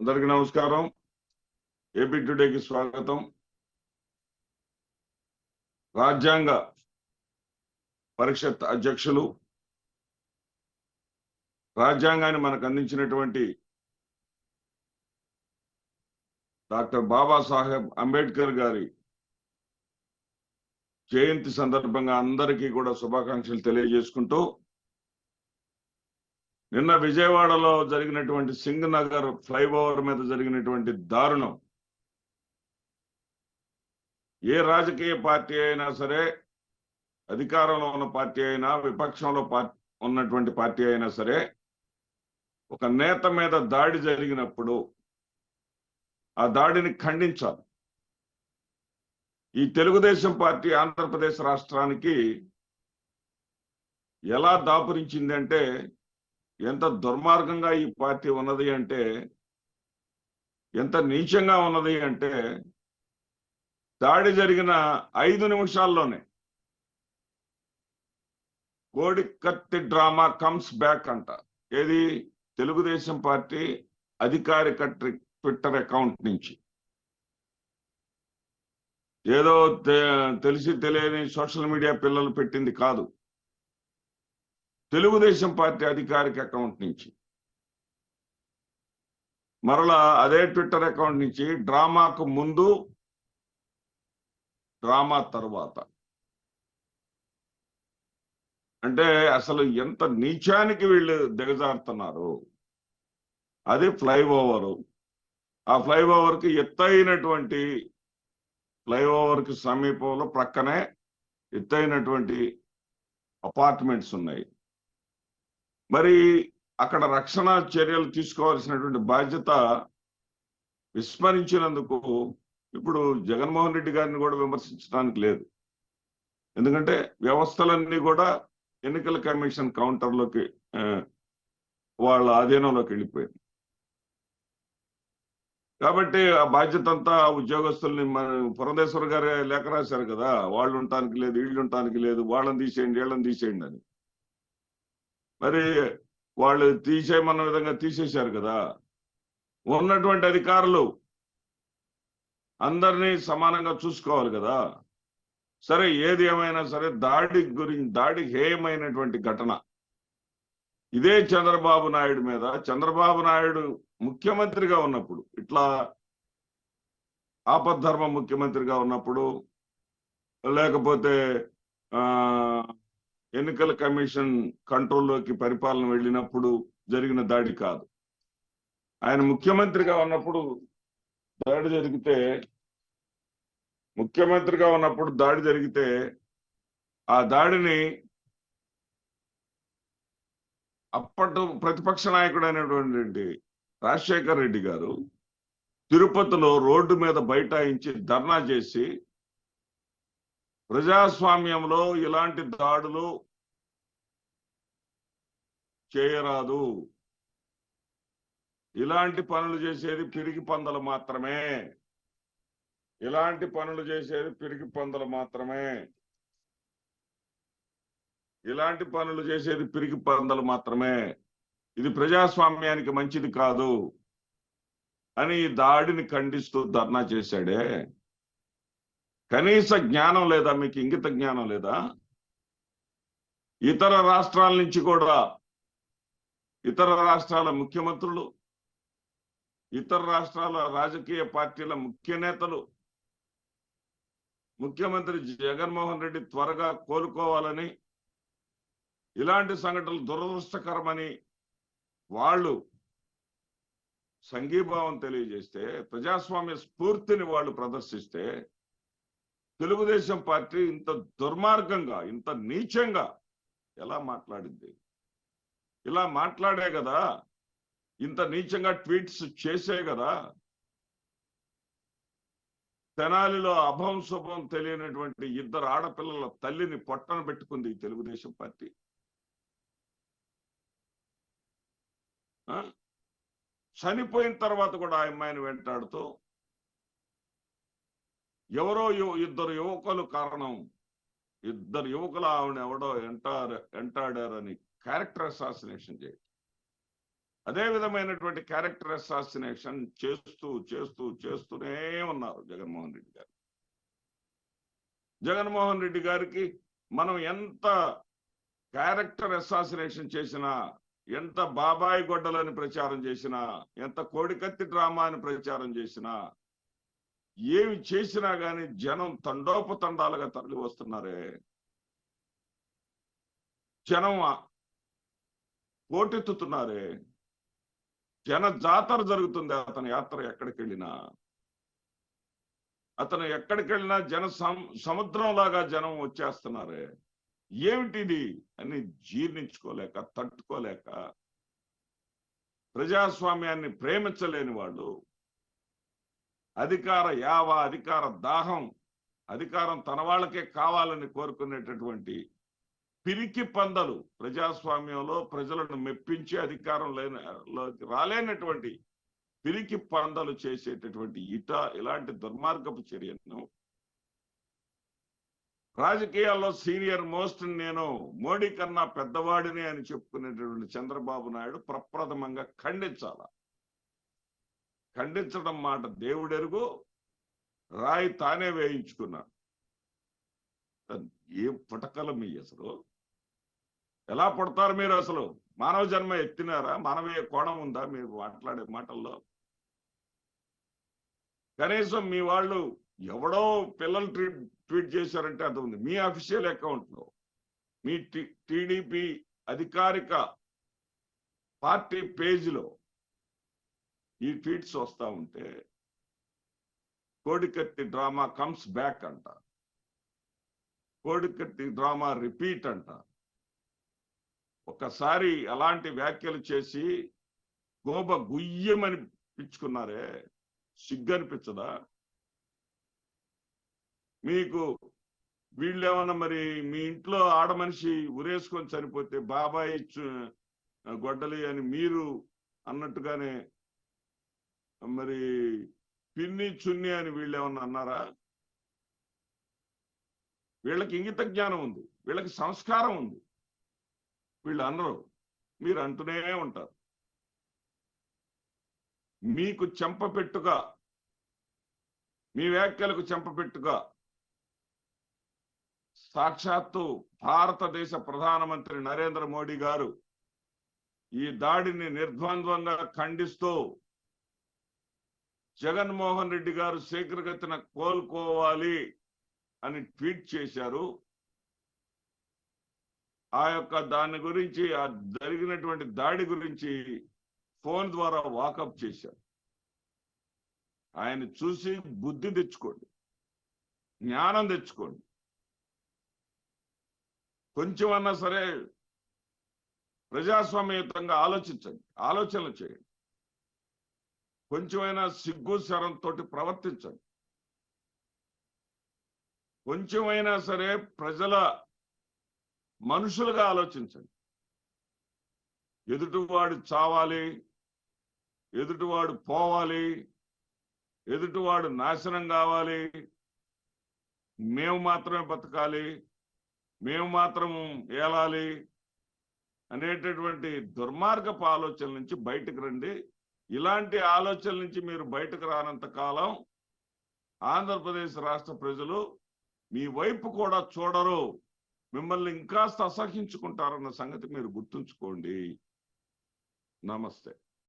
అందరికీ నమస్కారం. ఏపీ టుడేకి స్వాగతం. రాజ్యాంగ పరిషత్ అధ్యక్షులు, రాజ్యాంగాన్ని మనకు అందించినటువంటి డాక్టర్ బాబాసాహెబ్ అంబేద్కర్ గారి జయంతి సందర్భంగా అందరికీ కూడా శుభాకాంక్షలు తెలియజేసుకుంటూ, నిన్న విజయవాడలో జరిగినటువంటి సింగ్ నగర్ ఫ్లైఓవర్ మీద జరిగినటువంటి దారుణం ఏ రాజకీయ పార్టీ అయినా సరే, అధికారంలో ఉన్న పార్టీ అయినా, విపక్షంలో ఉన్నటువంటి పార్టీ అయినా సరే, ఒక నేత మీద దాడి జరిగినప్పుడు ఆ దాడిని ఖండించాలి. ఈ తెలుగుదేశం పార్టీ ఆంధ్రప్రదేశ్ రాష్ట్రానికి ఎలా దాపురించింది అంటే, ఎంత దుర్మార్గంగా ఈ పార్టీ ఉన్నది అంటే, ఎంత నీచంగా ఉన్నది అంటే, దాడి జరిగిన 5 నిమిషాల్లోనే కోడికత్తి డ్రామా కమ్స్ బ్యాక్ అంట. ఏది? తెలుగుదేశం పార్టీ అధికారిక ట్విట్టర్ అకౌంట్ నుంచి. ఏదో తెలిసి తెలియని సోషల్ మీడియా పిల్లలు పెట్టింది కాదు, తెలుగుదేశం పార్టీ అధికారిక అకౌంట్ నుంచి. మరలా అదే ట్విట్టర్ అకౌంట్ నుంచి డ్రామాకు ముందు, డ్రామా తర్వాత. అంటే అసలు ఎంత నీచానికి వీళ్ళు దిగజారుతున్నారు. అది ఫ్లైఓవరు. ఆ ఫ్లైఓవర్కి ఎత్తైనటువంటి ఫ్లైఓవర్కి సమీపంలో ప్రక్కనే ఎత్తైనటువంటి అపార్ట్మెంట్స్ ఉన్నాయి. మరి అక్కడ రక్షణ చర్యలు తీసుకోవాల్సినటువంటి బాధ్యత విస్మరించినందుకు ఇప్పుడు జగన్మోహన్ రెడ్డి గారిని కూడా విమర్శించడానికి లేదు. ఎందుకంటే వ్యవస్థలన్నీ కూడా ఎన్నికల కమిషన్ కౌంటర్లోకి, వాళ్ళ ఆధీనంలోకి వెళ్ళిపోయింది. కాబట్టి ఆ బాధ్యత అంతా ఉద్యోగస్తుల్ని, పురంధేశ్వర్ గారే లేఖ రాశారు కదా, వాళ్ళు ఉండటానికి లేదు, వీళ్ళు ఉండటానికి లేదు, వాళ్ళని తీసేయండి, వీళ్ళని తీసేయండి అని. మరి వాళ్ళు తీసేయమన్న విధంగా తీసేశారు కదా. ఉన్నటువంటి అధికారులు అందరినీ సమానంగా చూసుకోవాలి కదా. సరే, ఏది ఏమైనా సరే, దాడి హేయమైనటువంటి ఘటన. ఇదే చంద్రబాబు నాయుడు మీద, చంద్రబాబు నాయుడు ముఖ్యమంత్రిగా ఉన్నప్పుడు, ఇట్లా ఆపద్ధర్మ ముఖ్యమంత్రిగా ఉన్నప్పుడు, లేకపోతే ఎన్నికల కమిషన్ కంట్రోల్లోకి పరిపాలన వెళ్ళినప్పుడు జరిగిన దాడి కాదు. ఆయన ముఖ్యమంత్రిగా ఉన్నప్పుడు దాడి జరిగితే ఆ దాడిని అప్పటి ప్రతిపక్ష నాయకుడు అయినటువంటి రాజశేఖర్ రెడ్డి గారు తిరుపతిలో రోడ్డు మీద బైఠాయించి ధర్నా చేసి, ప్రజాస్వామ్యంలో ఇలాంటి దాడులు చేయరాదు, ఇలాంటి పనులు చేసేది పిరికి పందలు మాత్రమే, ఇలాంటి పనులు చేసేది పిరికి పందలు మాత్రమే, ఇలాంటి పనులు చేసేది పిరికి పందలు మాత్రమే, ఇది ప్రజాస్వామ్యానికి మంచిది కాదు అని దాడిని ఖండిస్తూ ధర్నా చేశాడే. కనీస జ్ఞానం లేదా మీకు? ఇంగిత జ్ఞానం లేదా? ఇతర రాష్ట్రాల నుంచి కూడా, ఇతర రాష్ట్రాల ముఖ్యమంత్రులు, ఇతర రాష్ట్రాల రాజకీయ పార్టీల ముఖ్య నేతలు, ముఖ్యమంత్రి జగన్మోహన్ రెడ్డి త్వరగా కోలుకోవాలని, ఇలాంటి సంఘటనలు దురదృష్టకరమని వాళ్ళు సంఘీభావం తెలియజేస్తే, ప్రజాస్వామ్య స్ఫూర్తిని వాళ్ళు ప్రదర్శిస్తే, తెలుగుదేశం పార్టీ ఇంత దుర్మార్గంగా, ఇంత నీచంగా ఎలా మాట్లాడింది? ఇలా మాట్లాడే కదా, ఇంత నీచంగా ట్వీట్స్ చేసే కదా తెనాలిలో అభం శుభం తెలియనటువంటి 2 ఆడపిల్లల తల్లిని పొట్టన పెట్టుకుంది ఈ తెలుగుదేశం పార్టీ. చనిపోయిన తర్వాత కూడా ఆ అమ్మాయిని వెంటాడుతూ, ఎవరో 2 యువకులు కారణం, 2 యువకులు, ఆవిడ ఎవడో ఎంటాడారని క్యారెక్టర్ అసాసినేషన్ చేయడం. అదే విధమైనటువంటి క్యారెక్టర్ అసాసినేషన్ చేస్తూనే ఉన్నారు జగన్మోహన్ రెడ్డి గారు. జగన్మోహన్ రెడ్డి గారికి మనం ఎంత క్యారెక్టర్ అసాసినేషన్ చేసినా, ఎంత బాబాయి గొడ్డలని ప్రచారం చేసినా, ఎంత కోడికత్తి డ్రామా అని ప్రచారం చేసినా, ఏమి చేసినా గాని జనం తండోపతండాలుగా తరలి వస్తున్నారే. జనం పోటెత్తుతున్నారే. జన జాతర జరుగుతుంది. అతని యాత్ర ఎక్కడికి వెళ్ళినా, అతను ఎక్కడికి వెళ్ళినా సముద్రంలాగా జనం వచ్చేస్తున్నారే. ఏమిటిది అని జీర్ణించుకోలేక, తట్టుకోలేక, ప్రజాస్వామ్యాన్ని ప్రేమించలేని వాళ్ళు, అధికార దాహం, అధికారం తన వాళ్ళకే కావాలని కోరుకునేటటువంటి పిరికి పందలు, ప్రజాస్వామ్యంలో ప్రజలను మెప్పించి అధికారం రాలేనటువంటి పిరికి పందలు చేసేటటువంటి ఇలాంటి దుర్మార్గపు చర్యను రాజకీయాల్లో సీనియర్ మోస్ట్ నేను మోడీ కన్నా పెద్దవాడిని అని చెప్పుకునేటటువంటి చంద్రబాబు నాయుడు ప్రప్రథమంగా ఖండించడం మాట దేవుడెరుగు, రాయి తానే వేయించుకున్నాడు. ఏ పుటకలు మీ అసలు ఎలా పుడతారు మీరు? అసలు మానవ జన్మ ఎత్తినారా? మానవీయ కోణం ఉందా మీరు మాట్లాడే మాటల్లో? కనీసం మీ వాళ్ళు ఎవడో పిల్లలు ట్వీట్ చేశారంటే అది ఉంది. మీ అఫీషియల్ అకౌంట్ లో, మీ టీడీపీ అధికారిక పార్టీ పేజీలో ఈ ట్వీట్స్ వస్తా ఉంటే కోడికత్తి డ్రామా కమ్స్ బ్యాక్ అంట, కోడికత్తి డ్రామా రిపీట్ అంట. ఒకసారి అలాంటి వ్యాఖ్యలు చేసి గోబ గుయ్యమని పిచ్చుకున్నారే, సిగ్గనిపించదా మీకు? వీళ్ళేమన్నా మరి మీ ఇంట్లో ఆడ మనిషి ఉరేసుకొని చనిపోతే బాబాయ్ గొడ్డలి అని మీరు అన్నట్టుగానే మరి పిన్ని చున్ని అని వీళ్ళేమన్నా అన్నారా? వీళ్ళకి ఇంగిత జ్ఞానం ఉంది, వీళ్ళకి సంస్కారం ఉంది. వీళ్ళు అన్నరు, మీరు అంటూనే ఉంటారు. మీకు చెంపపెట్టుగా, మీ వ్యాఖ్యలకు చెంపపెట్టుగా సాక్షాత్తు భారతదేశ ప్రధానమంత్రి నరేంద్ర మోడీ గారు ఈ దాడిని నిర్ద్వంద్వంగా ఖండిస్తూ జగన్మోహన్ రెడ్డి గారు శీఘ్రగతిన కోలుకోవాలి అని ట్వీట్ చేశారు. ఆ యొక్క దాని గురించి, ఆ జరిగినటువంటి దాడి గురించి ఫోన్ ద్వారా వాకప్ చేశారు. ఆయన చూసి బుద్ధి తెచ్చుకోండి, జ్ఞానం తెచ్చుకోండి. కొంచెమన్నా సరే ప్రజాస్వామ్యయుతంగా ఆలోచనలు చేయండి. కొంచెమైనా సిగ్గు శరంతో ప్రవర్తించండి. కొంచెమైనా సరే ప్రజల మనుషులుగా ఆలోచించండి. ఎదుటివాడు చావాలి, ఎదుటివాడు పోవాలి, ఎదుటివాడు నాశనం కావాలి, మేము మాత్రమే బతకాలి, మేము మాత్రం ఏలాలి అనేటటువంటి దుర్మార్గపు ఆలోచనల నుంచి బయటకు రండి. ఇలాంటి ఆలోచనల నుంచి మీరు బయటకు రానంత కాలం ఆంధ్రప్రదేశ్ రాష్ట్ర ప్రజలు మీ వైపు కూడా చూడరు, మిమ్మల్ని ఇంకాస్త అసహించుకుంటారన్న సంగతి మీరు గుర్తుంచుకోండి. నమస్తే.